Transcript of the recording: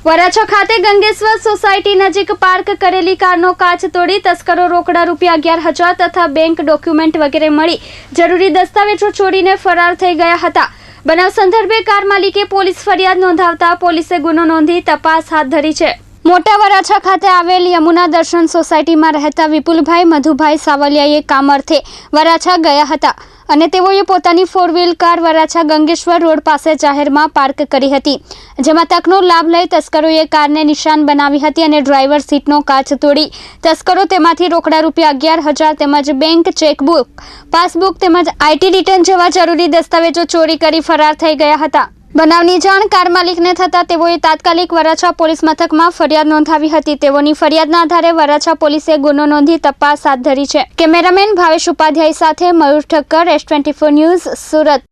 વરાછા ખાતે ગંગેશ્વર સોસાયટી નજીક પાર્ક કરેલી કારનો કાચ તોડી તસ્કરો રોકડા રૂપિયા 11,000 તથા બેંક ડોક્યુમેન્ટ વગેરે મળી જરૂરી દસ્તાવેજો ચોરીને ફરાર થઈ ગયા હતા। બનાવ સંદર્ભે કાર માલિકે પોલીસ ફરિયાદ નોંધાવતા પોલીસે ગુનો નોંધી તપાસ હાથ ધરી છે। મોટા વરાછા ખાતે આવેલ યમુના દર્શન સોસાયટીમાં રહેતા વિપુલભાઈ મધુભાઈ સાવલિયાએ કામ અર્થે વરાછા ગયા હતા અને તેઓએ પોતાની 4 wheel car Varachha Gangeshwar road પાસે જાહેરમાં પાર્ક કરી હતી, જેમાં તકનો લાભ લઈ તસ્કરોએ કારને નિશાન બનાવી હતી અને ડ્રાઈવર સીટનો કાચ તોડી તસ્કરો તેમાંથી રોકડા રૂપિયા 11,000 તેમજ બેંક ચેકબુક, પાસબુક તેમજ આઈટી રિટર્ન જેવા જરૂરી દસ્તાવેજો ચોરી કરી ફરાર થઈ ગયા હતા। બનાવની જાણ કાર માલિકને થતાં તેઓએ તાત્કાલિક વરાછા પોલીસ મથકમાં ફરિયાદ નોંધાવી હતી। તેઓની ફરિયાદના આધારે વરાછા પોલીસે ગુનો નોંધી તપાસ હાથ ધરી છે। કેમેરામેન ભાવેશ ઉપાધ્યાય સાથે મયુર ઠક્કર, S24 ન્યૂઝ, સુરત।